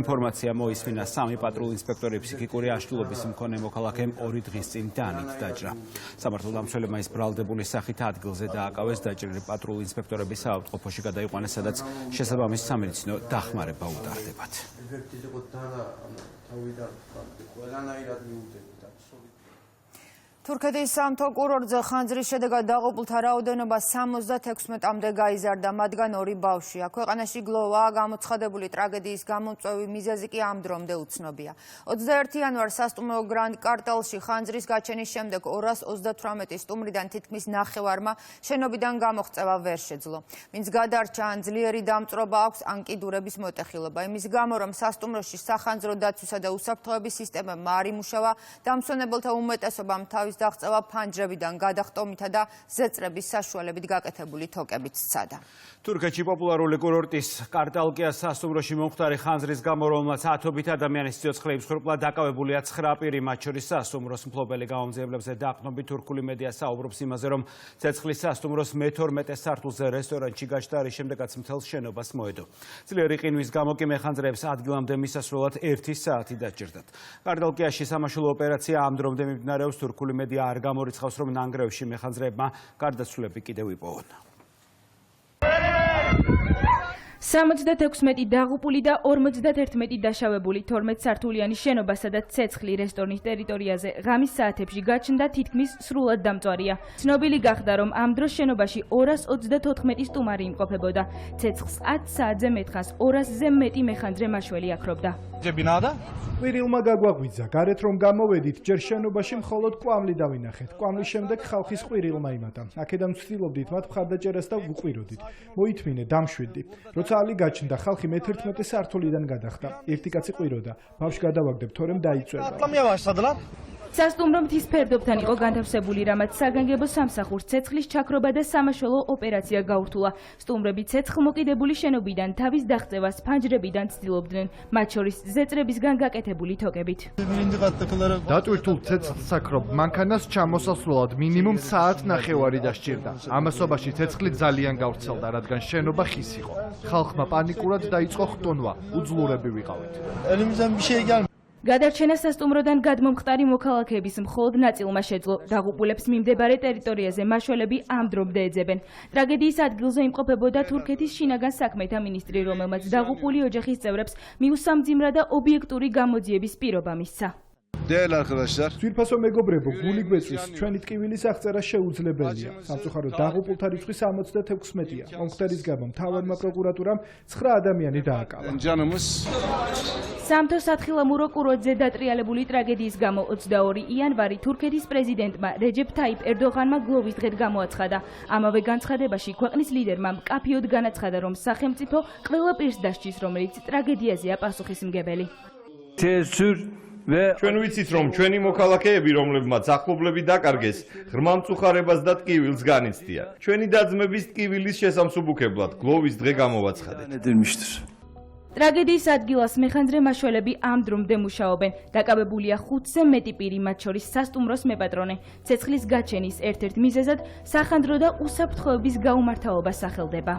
ინფორმაცია მოისმინა. სამი პატრულ ინსპექტორი ფსიქიკური აშლილობის მქონე მოქალაქემ 2 დღის წინ დანით დაჭრა. სამმართველო დამცველებმა ის ბრალდებული სახით ადგილზე დააკავეს. დაჭრილი პატრულ ინსპექტორები საავადმყოფოში გადაიყვანეს, სადაც შესაბამის სამედიცინო დახმარება უტარდებათ. თურქეთის სამთო კურორტზე ხანძრის შედეგად დაღუპულთა რაოდენობა 76-მდე გაიზარდა, მათგან 2 ბავშვია. ქვეყანაში გლოვაა, გამოცხადებული ტრაგედიის გამომწვევი მიზეზი კი ამ დრომდე უცნობია. 21 იანვარს სასტუმრო გრანდ კარტელში ხანძრის გაჩენის შემდეგ 238 სტუმრიდან თითქმის ნახევარმა შენობიდან გამოღწევა ვერ შეძლო. ვინც გადარჩა, ან ძლიერი დამწვრობა აქვს, ან კიდურების მოტეხილობა. იმის გამო, რომ სასტუმროში სახანძრო დაცვისა და უსაფრთხოების სისტემებმა არ იმუშავა, დამსვენებელთა უმეტესობამ თავის დაღწევა ფანჯრებიდან გადახტომითა და ზეწრების საშუალებით გაკეთებული თოკებით სცადა. თურქეთში პოპულარული კურორტის კარტალკიას სასტუმროში მომხდარი ხანძრის გამო, რომელმაც ათობით ადამიანის სიცოცხლე იფსხვრპლა, დაკავებულია 9 პირი, მათ შორის სასტუმროს მფლობელი გამომძიებლებზე დაყრდნობით თურქული მედია საუბრობს იმაზე, რომ ცეცხლის სასტუმროს მე-12 სართულზე რესტორანში გაჩნდა, რის შემდეგაც მთელ შენობას მოედო. ძლიერი ყინვის გამო კი მეხანძრეებს ადგილამდე მისასვლელად 1 საათი დაჭირდათ. კარტალკიაში სამაშველო ოპერაცია ამ დრომდე მიმდინარეობს. თურქული მედია არ გამორიცხავს, რომ ნანგრევში მეხანძრეებმა გარდაცვლილები კიდევ იპოვონ. 76 დაღუპული და 51 დაშავებული 12 სართულიანი შენობა, სადაც ცეცხლი რესტორნის ტერიტორიაზე ღამის საათებში გაჩნდა, თითქმის სრულად დამწვარია. ცნობილი გახდა, რომ ამ დროს შენობაში 234 სტუმარი იმყოფებოდა. ცეცხლს 10 საათზე მეთხას 200-ზე მეტი მეხანძრე მაშველი აქრობდა. ყვირილმა გაგვაღვიძა, გარეთ რომ გამოვედით, ჯერ შენობაში მხოლოდ კვამლი დავინახეთ. კვამლის შემდეგ ხალხის ყვირილმა იმატა. აქედან ვცდილობდით მათ მხარდაჭერას და ვუყვიროდით. მოითმინე, დამშვიდდი. როცა ალი გაჩნდა, ხალხი მე-11 სართულიდან გადახდა. ერთი კაცი ყვიროდა. ბავშვი გადავაგდებ, თორემ დაიწვევა. სასტუმრო მთის ფერდობთან იყო განთავსებული, რამაც საგანგებო სამსახურს ცეცხლის ჩაქრობა და სამაშველო ოპერაცია გაურთულა. სტუმრები ცეცხლმოკიდებული შენობიდან თავის დაღწევას ფანჯრებიდან ცდილობდნენ, მათ შორის ზეწრებისგან გაკეთებული თოკებით. დატვირთულ ცეცხლს საქრობ მანქანას ჩამოსასვლელად მინიმუმ საათ ნახევარი დასჭირდა. ამასობაში ცეცხლი ძალიან გავრცელდა, რადგან შენობა ხის იყო. ხალხმა პანიკურად დაიწყო ხტუნვა, უძლურები ვიყავით. გადარჩენა სასტუმროდან გადმომხტარი მოქალაქეების მხოლოდ ნაწილმა შეძლო. დაღუპულებს მიმდებარე ტერიტორიაზე მაშველები ამ დრომდე ეძებენ. ტრაგედიის ადგილზე იმყოფებოდა თურქეთის შინაგან საქმეთა მინისტრი, რომელმაც დაღუპული ოჯახის წევრებს მიუსამძიმრა და ობიექტური გამოძიების პირობა მისცა. ძვირფასო მეგობრებო, გული გვეწვის, ჩვენი ტკივილის აღწერა შეუძლებელია. სამწუხაროდ დაღუპულთა რიცხვი 76-ია. მომხდარის გამო მთავარმა პროკურატურამ 9 ადამიანი დააკავა. სამთო სათხილამურო კურორტზე დატრიალებული ტრაგედიის გამო 22 იანვარი თურქეთის პრეზიდენტმა რეჯეფ თაიპ ერდოღანმა გლოვის დღედ გამოაცხადა. ამავე განცხადებაში ქვეყნის ლიდერმა მკაფიოდ განაცხადა, რომ სახელმწიფო ყველა პირს დასჯის, რომელიც ტრაგედიაზეა პასუხისმგებელი. ჩვენ ვიცით, რომ ჩვენი მოქალაქეები, რომლებმაც ახლობლები დაკარგეს, ღრმა მწუხარებას და ტკივილს განიცდიან. ჩვენი დაძმების ტკივილის შესამსუბუქებლად გლოვის დღე გამოვაცხადეთ. ტრაგედიის ადგილას მეხანძრე მაშველები ამ დრომდე მუშაობენ. დაკავებულია 5-ზე მეტი პირი, მათ შორის სასტუმროს მეპატრონე. ცეცხლის გაჩენის ერთ-ერთ მიზეზად სახანძრო და უსაფრთხოების გაუმართავობა სახელდება.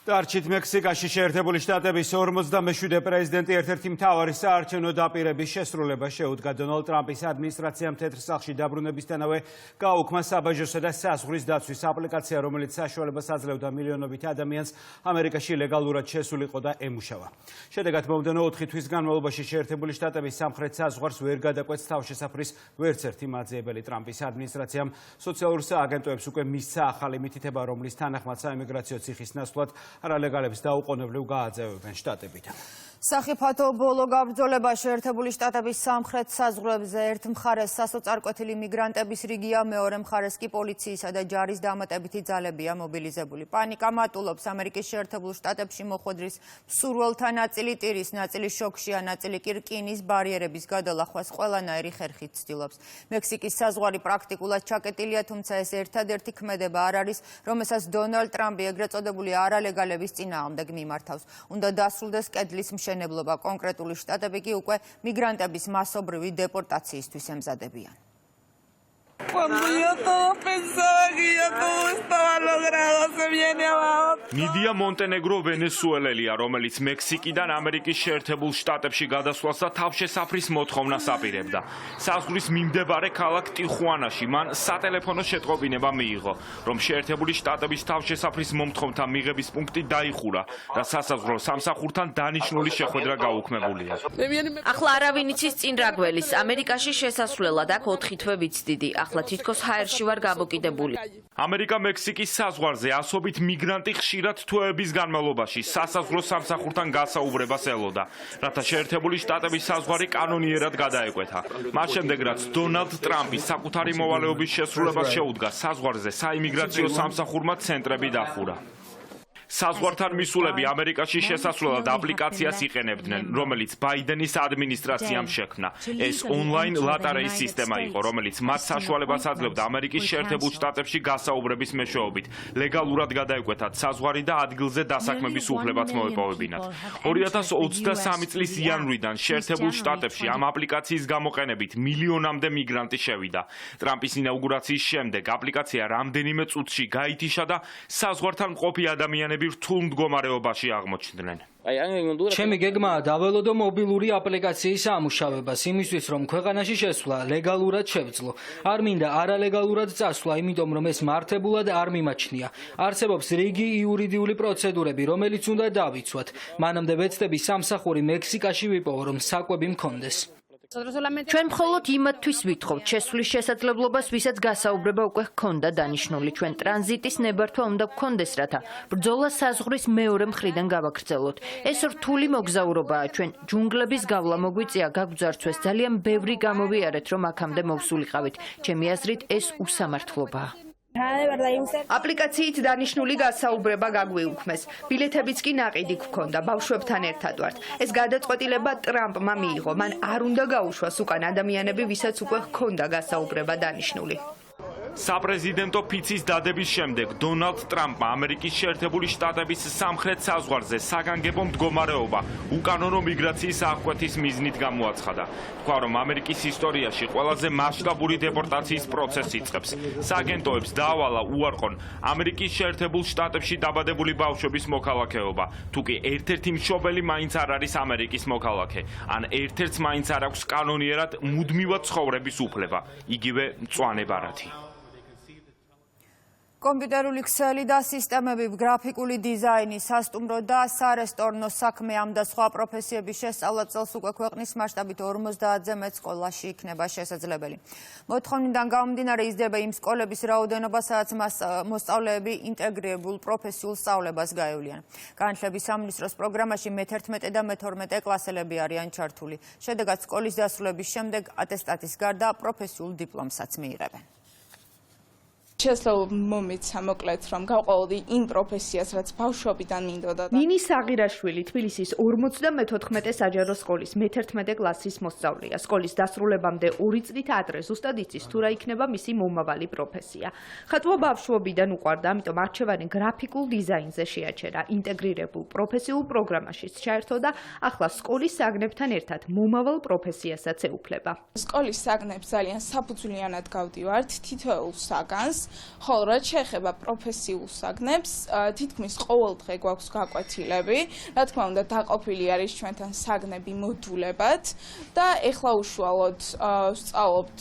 დარჩით მექსიკაში შეერთებული შტატების 47 პრეზიდენტი ერთ-ერთი მთავარი საარჩევნო დაპირების შესრულება შეუდგა. დონალდ ტრამპის ადმინისტრაციამ თეთრ სახლში დაბრუნებისთანავე გაუქმა საბაჟოსა და საზღვრის დაცვის აპლიკაცია, რომელიც საშუალებას აძლევდა მილიონობით ადამიანს ამერიკაში ლეგალურად შესულიყო და ემუშავა. შედეგად მომდევნო 4 თვის განმავლობაში შეერთებული შტატების სამხრეთ საზღვარს ვერ გადაკვეთს თავშესაფრის ვერც ერთი მაძიებელი. ტრამპის ადმინისტრაციამ სოციალურ სააგენტოებს უკვე მისცა ახალი მითითება, რომლის თანახმად საიმიგრაციო ციხის ნაცვლად არალეგალებს დაუყოვნებლივ გააძევებენ შტატებიდან. სახიფათო ბოლო გაბრძოლებაში ერთებული შტატების სამხრეთ საზღვრებზე ერთ მხარეს სასოწარკვეთილი მიგრანტების რიგია, მეორე მხარეს კი პოლიციისა და ჯარის დამატებითი ძალებია მობილიზებული. პანიკა მატულობს ამერიკის შეერთებულ შტატებში მოხვედრის მსურველთა ნაწილი ტირის, ნაწილი შოქშია, ნაწილი კი რკინის ბარიერების გადალახვას ყველანაირი ხერხით ცდილობს. მექსიკის საზღვარი პრაქტიკულად ჩაკეტილია, თუმცა ეს ერთადერთი ქმედება არ არის, რომელსაც დონალდ ტრამპი ეგრეთ წოდებული არალეგალების წინააღმდეგ მიმართავს. უნდა დასრულდეს კედლის მშენებლობა, კონკრეტული შტატები კი უკვე მიგრანტების მასობრივი დეპორტაციისთვის ემზადებიან. მიდია მონტენეგრო ვენესუელელია, რომელიც მექსიკიდან ამერიკის შეერთებულ შტატებში გადასვლას და თავშესაფრის მოთხოვნას აპირებდა. საზღვრის მიმდებარე ქალაქ ტიხუანაში მან სატელეფონო შეტყობინება მიიღო, რომ შეერთებული შტატების თავშესაფრის მომთხოვნთა მიღების პუნქტი დაიხურა და სასაზღვრო სამსახურთან დანიშნული შეხვედრა გაუქმებულია. ახლა არავინ იცის წინ რა გველის. ამერიკაში შესასვლელად აქ 4 თვე ვიცდიდი. ახლა თითქოს ჰაერში ვარ გამოკიდებული. ამერიკა-მექსიკის საზღვარზე ასობით მიგრანტი ხშირად თვეების განმავლობაში სასაზღვრო სამსახურთან გასაუბრებას ელოდა, რათა შეერთებული შტატების საზღვარი კანონიერად გადაეკვეთა. მას შემდეგ, რაც დონალდ ტრამპი საკუთარი მოვალეობის შესრულებას შეუდგა, საზღვარზე საიმიგრაციო სამსახურმა ცენტრები დახურა. საზღვართან მისულები ამერიკაში შესასვლელად აპლიკაციას იყენებდნენ, რომელიც ბაიდენის ადმინისტრაციამ შექმნა. ეს ონლაინ ლატარეის სისტემა იყო, რომელიც მათ საშუალებას აძლევდა ამერიკის შეერთებულ შტატებში გასაუბრების მეშვეობით ლეგალურად გადაეკვეთათ საზღვარი და ადგილზე დასაქმების უფლებაც მოეპოვებინათ. 2023 წლის იანვრიდან შეერთებულ შტატებში ამ აპლიკაციის გამოყენებით მილიონამდე მიგრანტი შევიდა. ტრამპის ინაუგურაციის შემდეგ აპლიკაცია რამდენიმე წუთში გაითიშა და საზღვართან მყოფი ადამიანები რთულ მდგომარეობაში აღმოჩნდნენ. ჩემი გეგმაა დაველოდო მობილური აპლიკაციის ამუშავებას, იმისთვის რომ ქვეყანაში შესვლა ლეგალურად შევძლო. არ მინდა არალეგალურად წასვლა, იმიტომ რომ ეს მართებულად არ მიმაჩნია. არსებობს რიგი იურიდიული პროცედურები, რომელიც უნდა დავიცვათ. მანამდე ვეცდები სამსახური მექსიკაში ვიპოვო, რომ საკვები მქონდეს. ჩვენ მხოლოდ იმათთვის ვითხოვთ შესვლის შესაძლებლობას, ვისაც გასაუბრება უკვე ჰქონდა დანიშნული. ჩვენ ტრანზიტის ნებართვა უნდა გქონდეს, რათა ბრძოლა საზღვრის მეორე მხრიდან გავაგრძელოთ. ეს რთული მოგზაურობაა. ჩვენ ჯუნგლების გავლა მოგვიწია, გაგვძარცვეს, ძალიან ბევრი გამოვიარეთ, რომ აქამდე მოვსულიყავით. ჩემი აზრით, ეს უსამართლობაა. აპლიკაციით დანიშნული გასაუბრება გაგვიუქმეს. ბილეთებიც კი ნაყიდი გქონდა, ბავშვებთან ერთად ვართ. ეს გადაწყვეტილება ტრამპმა მიიღო. მან არ უნდა გაუშვას უკან ადამიანები, ვისაც უკვე ჰქონდა გასაუბრება დანიშნული. საპრეზიდენტო ფიცის დადების შემდეგ დონალდ ტრამპმა ამერიკის შეერთებული შტატების სამხრეთ საზღვარზე საგანგებო მდგომარეობა უკანონო მიგრაციის აღკვეთის მიზნით გამოაცხადა. თქვა, რომ ამერიკის ისტორიაში ყველაზე მასშტაბური დეპორტაციის პროცესი იწყებს. სააგენტოებს დაავალა უარყონ ამერიკის შეერთებულ შტატებში დაბადებული ბავშვების მოქალაქეობა. თუ კი ერთ-ერთი მშობელი მაინც არ არის ამერიკის მოქალაქე, ან ერთ-ერთს მაინც არ აქვს კანონიერად მუდმივად ცხოვრების უფლება, იგივე მწვანე ბარათი. კომპიუტერული ქსელი და სისტემები, გრაფიკული დიზაინი, სასტუმრო და სარესტორნო საქმე ამ და სხვა პროფესიების შესწავლა წელს უკვე ქვეყნის მასშტაბით 50-ზე მეტ სკოლაში იქნება შესაძლებელი. მოთხოვნიდან გამომდინარე იზრდება იმ სკოლების რაოდენობა, სადაც მოსწავლეები ინტეგრირებულ პროფესიულ სწავლებას გაევლიან. განათლების სამინისტროს პროგრამაში მე-11 და მე-12 კლასელები არიან ჩართული. შედეგად სკოლის დასრულების შემდეგ ატესტატის გარდა პროფესიულ დიპლომსაც მიიღებენ. შესაძლოა მომეცა მოკლედ რომ გავყოლოდი იმ პროფესიას, რაც ბავშვობიდან მინდოდა. ნინი საღირაშვილი თბილისის 54 საჯარო სკოლის მე-11 კლასის მოსწავლეა. სკოლის დასრულებამდე 2 წლით ადრე ზუსტად იცის თუ რა იქნება მისი მომავალი პროფესია. ხატვა ბავშვობიდან უყვარდა, ამიტომ არჩევანი გრაფიკულ დიზაინზე შეაჩერა. ინტეგრირებულ პროფესიულ პროგრამაშიც ჩაერთო და ახლა სკოლის საგნებთან ერთად მომავალ პროფესიასაც ეუფლება. სკოლის საგნებს ძალიან საფუძვლიანად გავდივართ თითოეულ საგანს. ხოლო რაც შეეხება პროფესიულ საგნებს, თითქმის ყოველ დღე გვაქვს გაკვეთილები, რა თქმა უნდა დაყოფილი არის ჩვენთან საგნები მოდულებად და ეხლა უშუალოდ ვსწავლობთ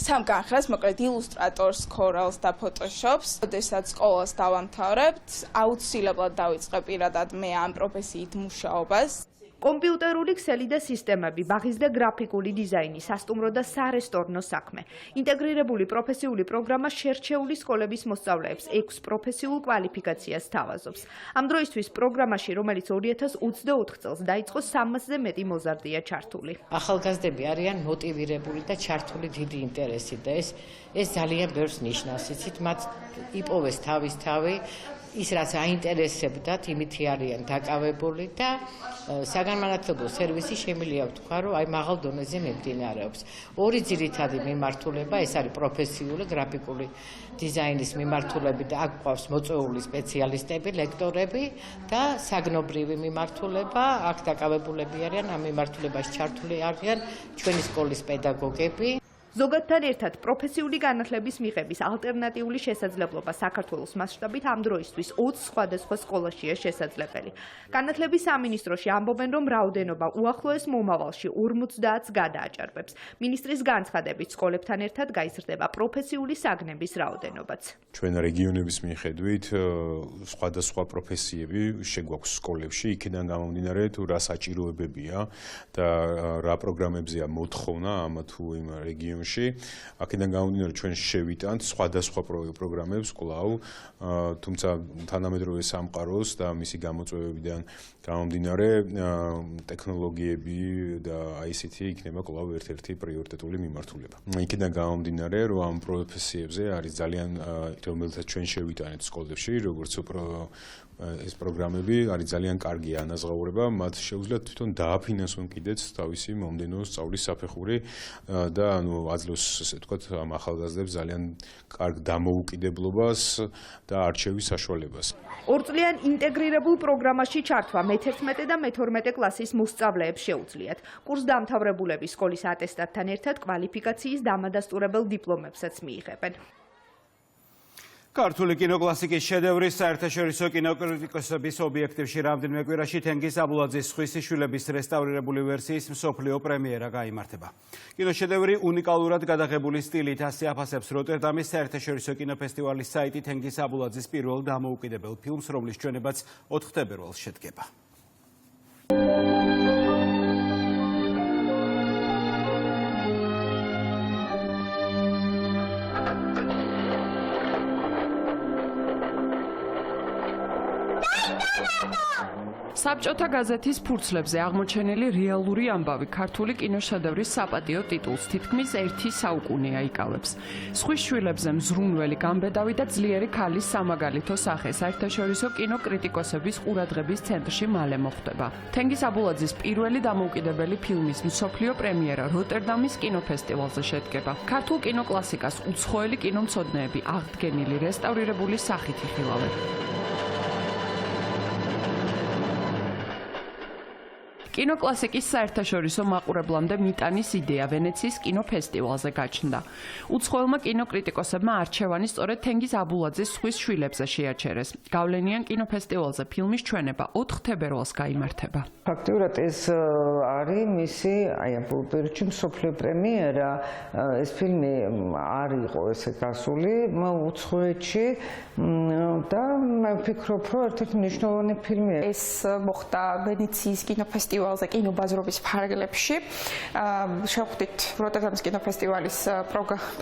სამ განხრას, მოკლედ ილუსტრატორს, Corels და Photoshop-ს. როდესაც სკოლას დავამთავრებთ, აუცილებლად დავიწყე პირადად მე ამ პროფესიით მუშაობას. კომპიუტერული ქსელი და სისტემები, ბაღის და გრაფიკული დიზაინი, სასტუმრო და სარესტორნო საქმე. ინტეგრირებული პროფესიული პროგრამა შერჩეული სკოლების მოსწავლეებს 6 პროფესიულ კვალიფიკაციას თავაზობს. ამ დროისთვის პროგრამაში, რომელიც 2024 წელს დაიწყო, 300-ზე მეტი მოზარდია ჩართული. ახალგაზრდები არიან მოტივირებული და ჩართული დიდი ინტერესით და ეს ძალიან ბევრს ნიშნავს. იცით, მათ იპოვეს თავის თავი, ის რაც აინტერესებდათ, იმითი არიან დაკავებული და საგანმანათლებლო სერვისი შემიძლია ვთქვა, რომ აი მაღალ დონეზე მიმდინარეობს. ორი ძირითადი მიმართულება, ეს არის პროფესიული გრაფიკული დიზაინის მიმართულები და აქ გვყავს მოწვეული სპეციალისტები, ლექტორები და საგნობრივი მიმართულება, აქ დაკავებულები არიან ამ მიმართულებაში ჩართული არიან ჩვენი სკოლის პედაგოგები. ზოგადთან ერთად პროფესიული განათლების მიღების ალტერნატიული შესაძლებლობა საქართველოს მასშტაბით ამ დროისთვის 20 სხვადასხვა სკოლაშია შესაძლებელი. განათლების სამინისტროში ამბობენ, რომ რაოდენობა უახლოეს მომავალში 50-ს გადააჭარბებს. მინისტრის განცხადებით, სკოლებთან ერთად გაიზრდება პროფესიული საგნების რაოდენობაც. ჩვენ რეგიონების მიხედვით სხვადასხვა პროფესიები შეგვაქვს სკოლებში, იქიდან გამომდინარე, თუ რა საჭიროებებია და რა პროგრამებზეა მოთხოვნა ამ თუ იმ რეგიონში. აქედან გამომდინარე ჩვენ შევიტანთ სხვადასხვა პროგრამებს კვლავ, თუმცა თანამედროვე სამყაროს და მისი გამოწვევებიდან გამომდინარე ტექნოლოგიები და ICT იქნება კვლავ ერთ-ერთი პრიორიტეტული მიმართულება. იქიდან გამომდინარე, რომ ამ პროფესიებზე არის ძალიან რომელსაც ჩვენ შევიტანეთ სკოლებში, როგორც ეს პროგრამები არის ძალიან კარგი ანაზღაურება, მათ შეუძლიათ თვითონ დააფინანსონ კიდეც თავისი მომდევნო სწავლის საფეხური და აძლევს, ესე ვთქვათ, ამ ახალგაზრდებს ძალიან კარგ დამოუკიდებლობას და არჩევის საშუალებას. ორწლიან ინტეგრირებულ პროგრამაში ჩართვა მე-11 და მე-12 კლასის მოსწავლეებს შეუძლიათ. კურსდამთავრებულები სკოლის ატესტატთან ერთად კვალიფიკაციის დამადასტურებელ დიპლომებსაც მიიღებენ. ქართული კინოკლასიკის შედევრის საერთაშორისო კინოკრიტიკოსების ობიექტივში რამდენიმე კვირაში თენგიზ აბულაძის სხვისი შვილების რესტავრირებული ვერსიის მსოფლიო პრემიერა გაიმართება. კინოშედევრი უნიკალურად გადაღებული სტილით ასე აფასებს როტერდამის საერთაშორისო კინოფესტივალის საიტი თენგიზ აბულაძის პირველ დამოუკიდებელ ფილმს, რომლის ჩვენებაც 4 თებერვალს შედგება. საბჭოთა გაზეთის ფურცლებზე აღმოჩენილი რეალური ამბავი ქართული კინოშედევრის საპატიო ტიტულს თითქმის 1 საუკუნეა იკავებს. სხვის შვილებზე მზრუნველი გამბედავი და ძლიერი ქალის სამაგალითო სახე საერთაშორისო კინოკრიტიკოსების ყურადღების ცენტრში მალე მოხვდება. თენგიზ აბულაძის პირველი დამოუკიდებელი ფილმის მსოფლიო პრემიერა როტერდამის კინოფესტივალზე შედგება. ქართულ კინოკლასიკას უცხოელი კინომცოდნეები აღდგენილი რესტავრირებული სახით იხილავენ. კინოკლასიკის საერთაშორისო მაყურებლამდე მიტანის იდეა ვენეციის კინოფესტივალზე გაჩნდა. უცხოელმა კინოკრიტიკოსებმა არჩევანი სწორედ თენგიზ აბულაძის სხვის შვილებზე შეაჩერეს. გავლენიან კინოფესტივალზე ფილმის ჩვენება 4 თებერვალს გაიმართება. ფაქტიურად ეს არის მისი ამ პერიოდში მსოფლიო პრემიერა. ეს ფილმი არ იყო ესე გასული უცხოეთში და მე ვფიქრობ, რომ ერთ-ერთი მნიშვნელოვანი ფილმია. ეს მოხდა ვენეციის კინოფესტივალზე კინობაზრობის ფარგლებში. შევხვდით როტერდამის კინოფესტივალის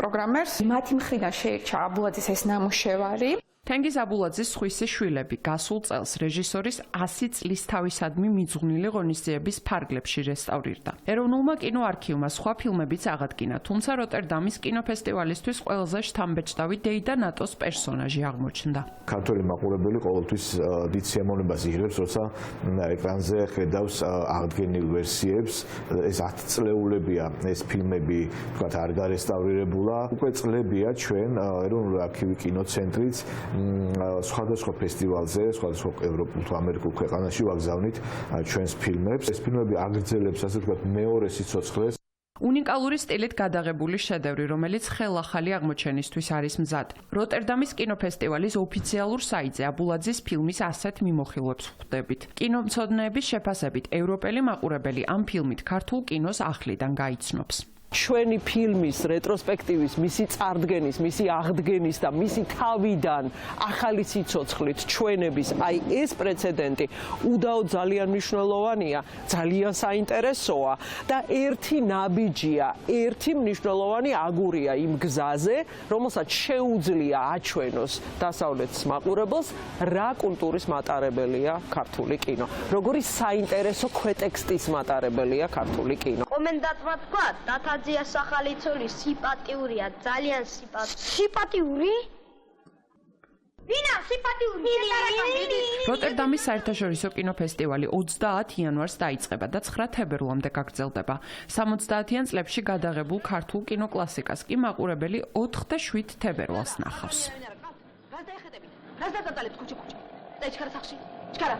პროგრამერს. მათი მხრიდან შეირჩა აბულაძის ეს ნამუშევარი. თენგიზ აბულაძის სხვისი შვილები გასულ წელს რეჟისორის 100 წლის თავისადმი მიძღვნილი ღონისძიების ფარგლებში რესტავრირდა. ეროვნულმა კინოარქივმა სხვა ფილმებიც აღადგინა, თუმცა როტერდამის კინოფესტივალისთვის ყველაზე შთამბეჭდავი დეიდა ნატოს პერსონაჟი აღმოჩნდა. ქართული მაყურებელი ყოველთვის დიდ სიამოვნებას იღებს, როცა ეკრანზე ხედავს აღდგენილ ვერსიებს. ეს 10 წლეულებია ეს ფილმები, თქვათ, არ გარესტავრირებულა. უკვე წლებია ჩვენ ეროვნული არქივი კინოცენტრიც სხვადასხვა ფესტივალზე, სხვადასხვა ევროპულ თუ ამერიკულ ქვეყანაში ვაგზავნით ჩვენს ფილმებს. ეს ფილმები აგრძელებს, ასე ვთქვათ, მეორე სიცოცხლეს. უნიკალური სტილით გადაღებული შედევრი, რომელიც ხელახალი აღმოჩენისთვის არის მზად. როტერდამის კინოფესტივალის ოფიციალურ საიტზე აბულაძის ფილმის ასეთ მიმოხილვებს ხვდებით. კინომცოდნეების შეფასებით, ევროპელი მაყურებელი ამ ფილმით ქართულ კინოს ახლიდან გაიცნობს. ჩვენი ფილმის რეტროსპექტივის, მისი წარდგენის, მისი აღდგენის და მისი თავიდან ახალი სიცოცხლით ჩვენების აი ეს პრეცედენტი უდაოდ ძალიან მნიშვნელოვანია, ძალიან საინტერესოა და ერთი ნაბიჯია, ერთი მნიშვნელოვანი აგურია იმ გზაზე, რომელსაც შეუძლია აჩვენოს დასავლეთის მაყურებელს, რა კულტურის მატარებელია ქართული კინო, როგორი საინტერესო ქვეტექსტის მატარებელია ქართული კინო. კომენტატორმა თქვა, დათაძია სახალიცული სիմპათიურია, ძალიან სიმპათიური? ვინა სიმპათიური? როტერდამის საერთაშორისო კინოფესტივალი 30 იანვარს დაიწყება და 9 თებერვლამდე გაგრძელდება. 70-იან წლებში გადაღებულ ქართულ კინოკლასიკას კი მაყურებელი 4 და 7 თებერვალს ნახავს. რას დაეხედებით? რას დაწალეთ ქუჩი? და ჩქარა სახში. ჩქარა.